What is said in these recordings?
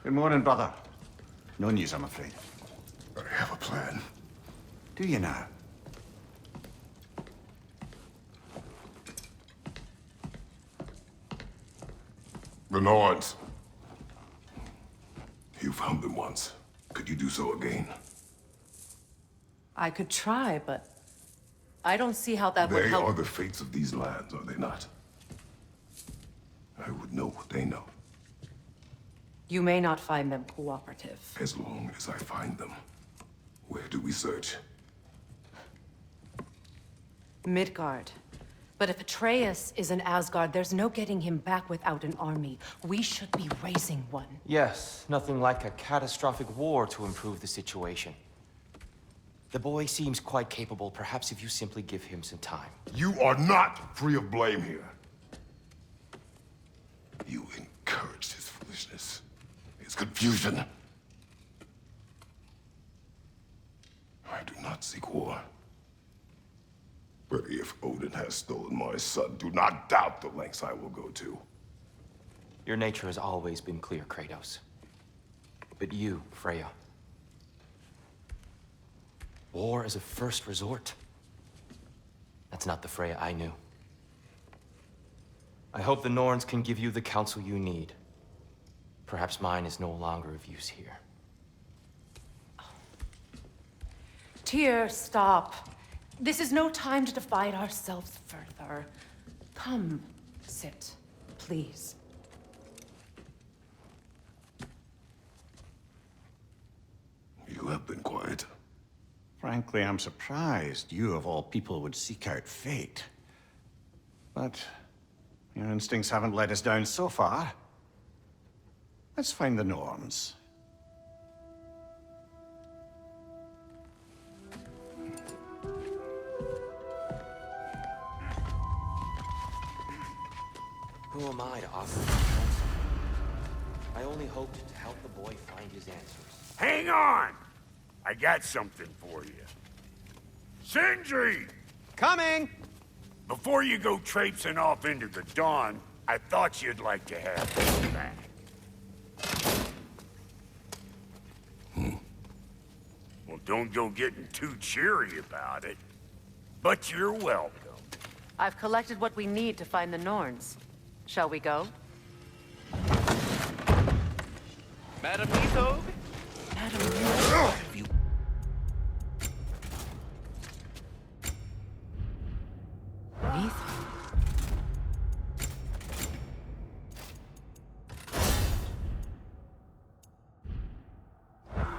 Good morning, brother. No news, I'm afraid. I have a plan. Do you now? The Nords. You found them once. Could you do so again? I could try, but I don't see how that would help. They are the fates of these lands, are they not? I would know what they know. You may not find them cooperative. As long as I find them. Where do we search? Midgard. But if Atreus is in Asgard, there's no getting him back without an army. We should be raising one. Yes, nothing like a catastrophic war to improve the situation. The boy seems quite capable, perhaps if you simply give him some time. You are not free of blame here. You encouraged his foolishness, his confusion. I do not seek war. But if Odin has stolen my son, do not doubt the lengths I will go to. Your nature has always been clear, Kratos. But you, Freya. War as a first resort. That's not the Freya I knew. I hope the Norns can give you the counsel you need. Perhaps mine is no longer of use here. Tyr, stop. This is no time to divide ourselves further. Come, sit, please. You have been quiet. Frankly, I'm surprised you of all people would seek out fate. But your instincts haven't let us down so far. Let's find the Norns. Who am I to offer counsel? I only hoped to help the boy find his answers. Hang on! I got something for you. Sindri! Coming! Before you go traipsing off into the dawn, I thought you'd like to have this back. Well, don't go getting too cheery about it. But you're welcome. I've collected what we need to find the Norns. Shall we go? Madam Nithog? Madam Nithog. Nithog?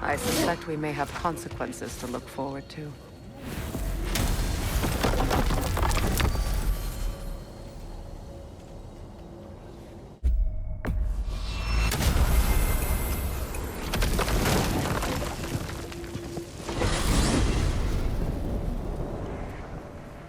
I suspect we may have consequences to look forward to.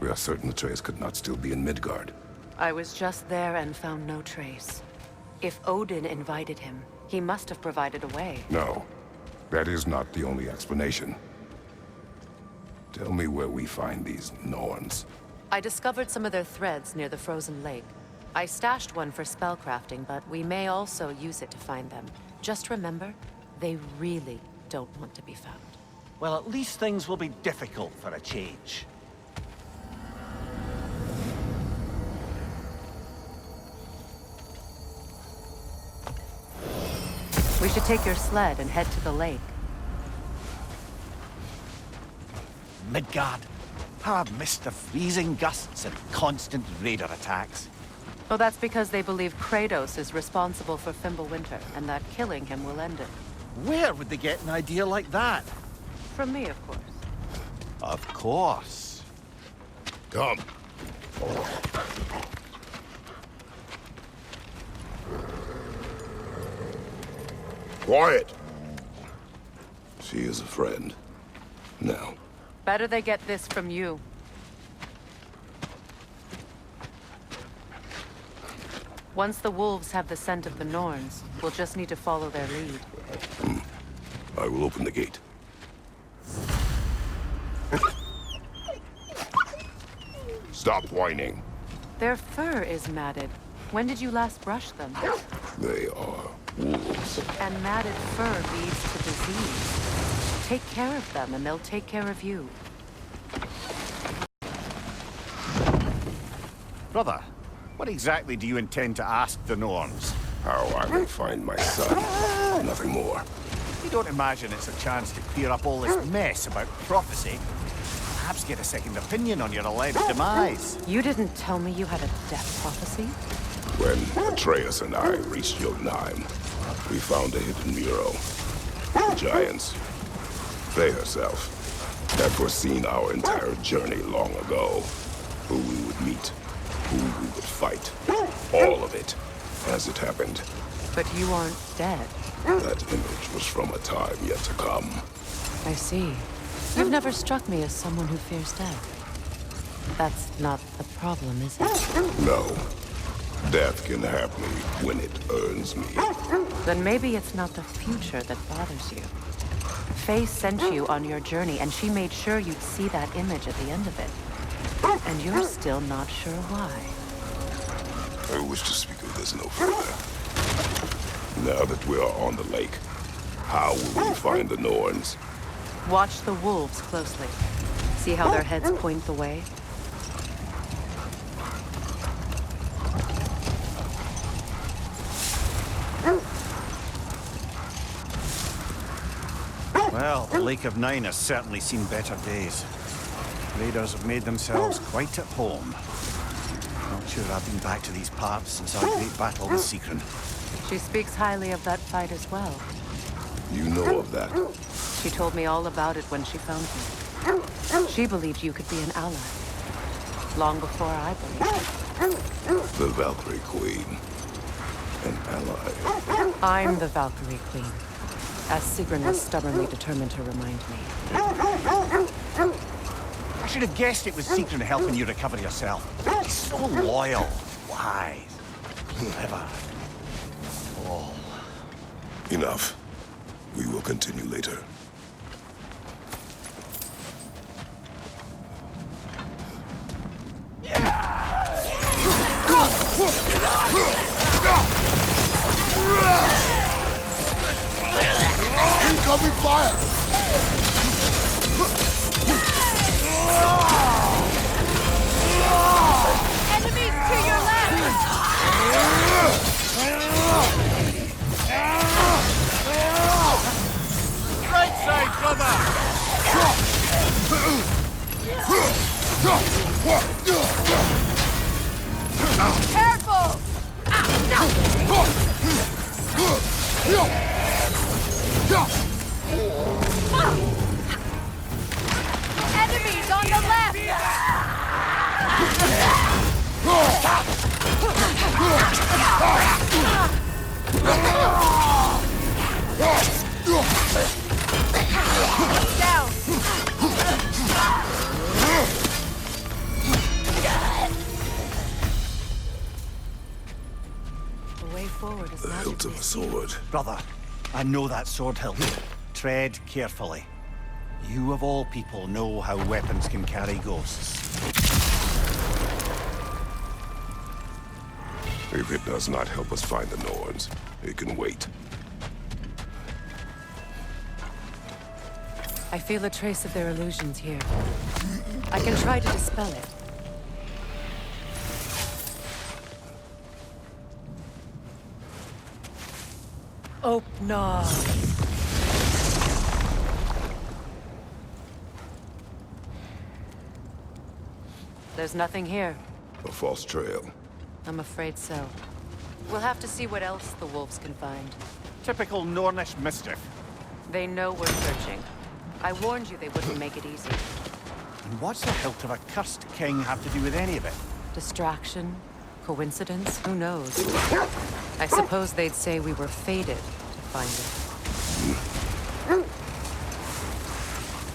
We are certain the trace could not still be in Midgard. I was just there and found no trace. If Odin invited him, he must have provided a way. No, that is not the only explanation. Tell me where we find these Norns. I discovered some of their threads near the frozen lake. I stashed one for spellcrafting, but we may also use it to find them. Just remember, they really don't want to be found. Well, at least things will be difficult for a change. We should take your sled and head to the lake. Midgard. How I've missed the freezing gusts and constant raider attacks. Well, that's because they believe Kratos is responsible for Fimbulwinter, and that killing him will end it. Where would they get an idea like that? From me, of course. Of course. Come. Quiet! She is a friend. Now. Better they get this from you. Once the wolves have the scent of the Norns, we'll just need to follow their lead. I will open the gate. Stop whining. Their fur is matted. When did you last brush them? They are wolves. And matted fur leads to disease. Take care of them, and they'll take care of you. Brother, what exactly do you intend to ask the Norns? How I may find my son. Nothing more. You don't imagine it's a chance to clear up all this mess about prophecy? Perhaps get a second opinion on your alleged demise. You didn't tell me you had a death prophecy? When Atreus and I reached Jötunheim, we found a hidden mural. The Giants, they herself, had foreseen our entire journey long ago. Who we would meet, who we would fight. All of it, as it happened. But you aren't dead. That image was from a time yet to come. I see. You've never struck me as someone who fears death. That's not the problem, is it? No. Death can have me when it earns me. Then maybe it's not the future that bothers you. Faye sent you on your journey, and she made sure you'd see that image at the end of it. And you're still not sure why. I wish to speak of this no further. Now that we are on the lake, how will we find the Norns? Watch the wolves closely. See how their heads point the way? Well, the Lake of Nine has certainly seen better days. Raiders have made themselves quite at home. Not sure I've been back to these parts since our great battle with Sigrun. She speaks highly of that fight as well. You know of that. She told me all about it when she found me. She believed you could be an ally. Long before I believed it. The Valkyrie Queen. An ally. I'm the Valkyrie Queen, as Sigrun was stubbornly determined to remind me. I should have guessed it was Sigrun helping you recover yourself. He's so loyal, wise, clever. Oh. Enough. We will continue later. Incoming fire! Enemies to your left! Right side, brother! Careful! Enemies on the left! Down! The way forward is The hilt of a sword. Brother, I know that sword hilt. Tread carefully. You of all people know how weapons can carry ghosts. If it does not help us find the Norns, it can wait. I feel a trace of their illusions here. I can try to dispel it. Open. There's nothing here. A false trail. I'm afraid so. We'll have to see what else the wolves can find. Typical Nornish mischief. They know we're searching. I warned you they wouldn't make it easy. And what's the hilt of a cursed king have to do with any of it? Distraction? Coincidence? Who knows? I suppose they'd say we were fated to find it.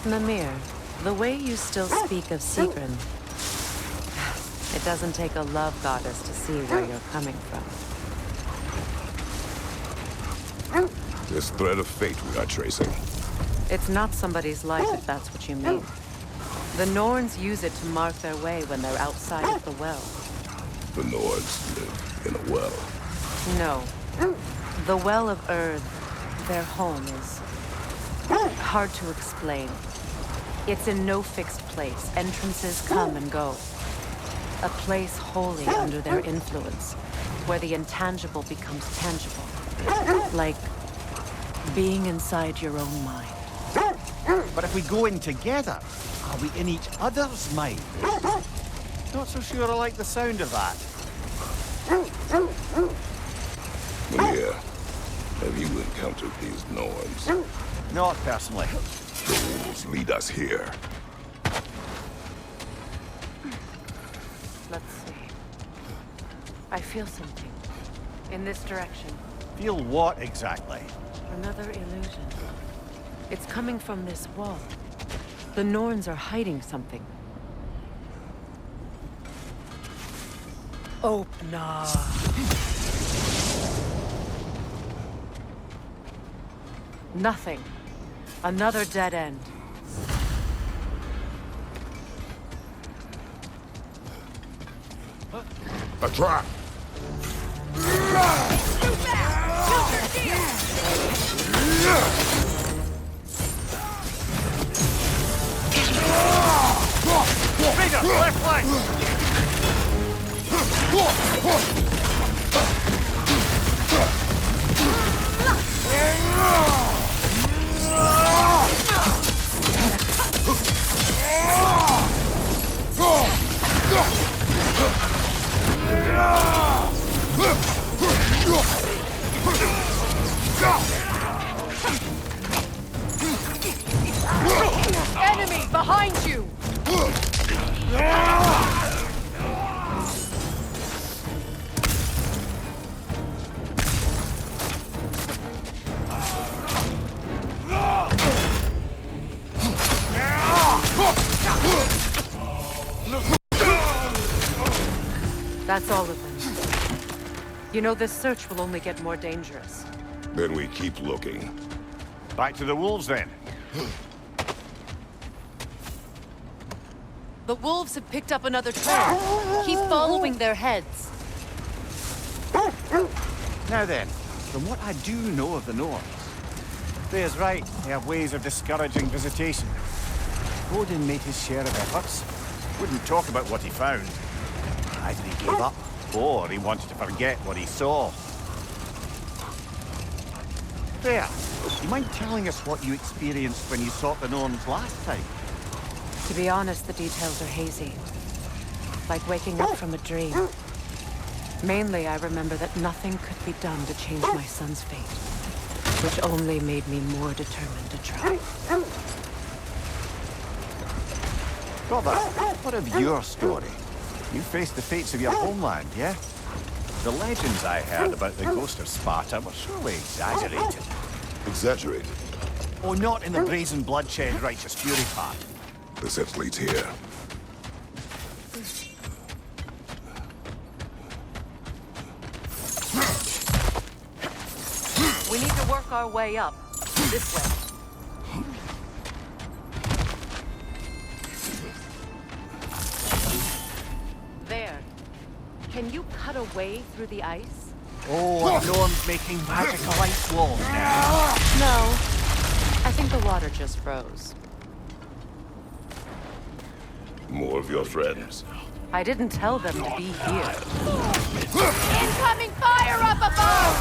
Mimir, the way you still speak of Sigrun, it doesn't take a love goddess to see where you're coming from. This thread of fate we are tracing. It's not somebody's life, if that's what you mean. The Norns use it to mark their way when they're outside of the well. The Nords live in a well. No. The Well of Earth, their home, is hard to explain. It's in no fixed place. Entrances come and go. A place wholly under their influence, where the intangible becomes tangible. Like being inside your own mind. But if we go in together, are we in each other's mind? Not so sure I like the sound of that. Mimir, have you encountered these Norns? Not personally. The wolves lead us here. Let's see. I feel something. In this direction. Feel what exactly? Another illusion. It's coming from this wall. The Norns are hiding something. Open. Nothing. Another dead end. A trap! Vidar, left flank! Enemy behind you! That's all of them. You know, this search will only get more dangerous. Then we keep looking. Back to the wolves, then. The wolves have picked up another trail. Keep following their heads. Now then, from what I do know of the North, Freya's right, they have ways of discouraging visitation. Odin made his share of efforts. Wouldn't talk about what he found. Either he gave up, or he wanted to forget what he saw. Freya, do you mind telling us what you experienced when you sought the Norns last time? To be honest, the details are hazy. Like waking up from a dream. Mainly, I remember that nothing could be done to change my son's fate. Which only made me more determined to try. Brother, what of your story? You faced the fates of your homeland, yeah? The legends I heard about the ghost of Sparta were surely exaggerated. Exaggerate. Oh, not in the brazen bloodshed righteous fury part. The set leads here. We need to work our way up. This way. There. Can you cut a way through the ice? Oh, a Norn's making magical ice walls now. No. I think the water just froze. More of your friends. I didn't tell them to be here. Incoming fire up above!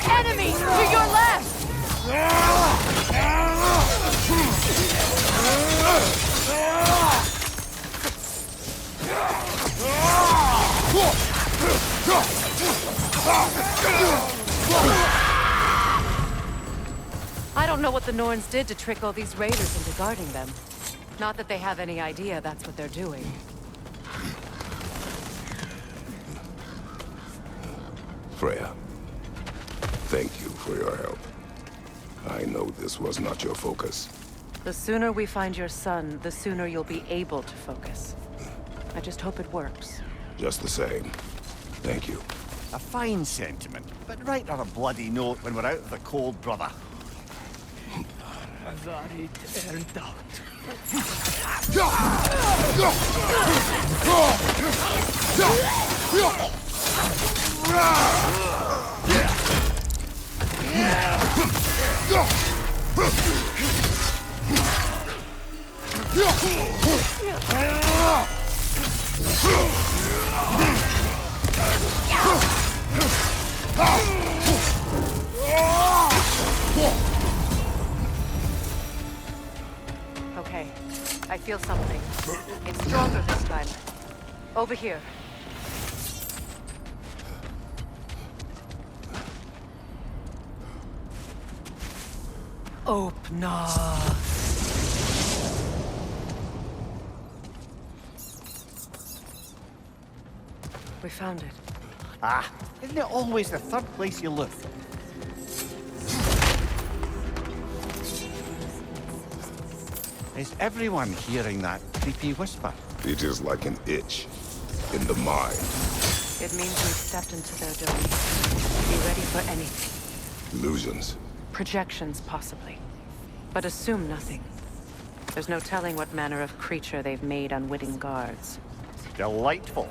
Enemy to your left! I don't know what the Norns did to trick all these raiders into guarding them. Not that they have any idea that's what they're doing. Freya, thank you for your help. I know this was not your focus. The sooner we find your son, the sooner you'll be able to focus. I just hope it works. Just the same. Thank you. A fine sentiment, but write her a bloody note when we're out of the cold, brother. Okay, I feel something. It's stronger this time. Over here. Opna. We found it. Ah, isn't it always the third place you look? Is everyone hearing that creepy whisper? It is like an itch in the mind. It means we've stepped into their domain. Be ready for anything. Illusions. Projections, possibly. But assume nothing. There's no telling what manner of creature they've made unwitting guards. Delightful.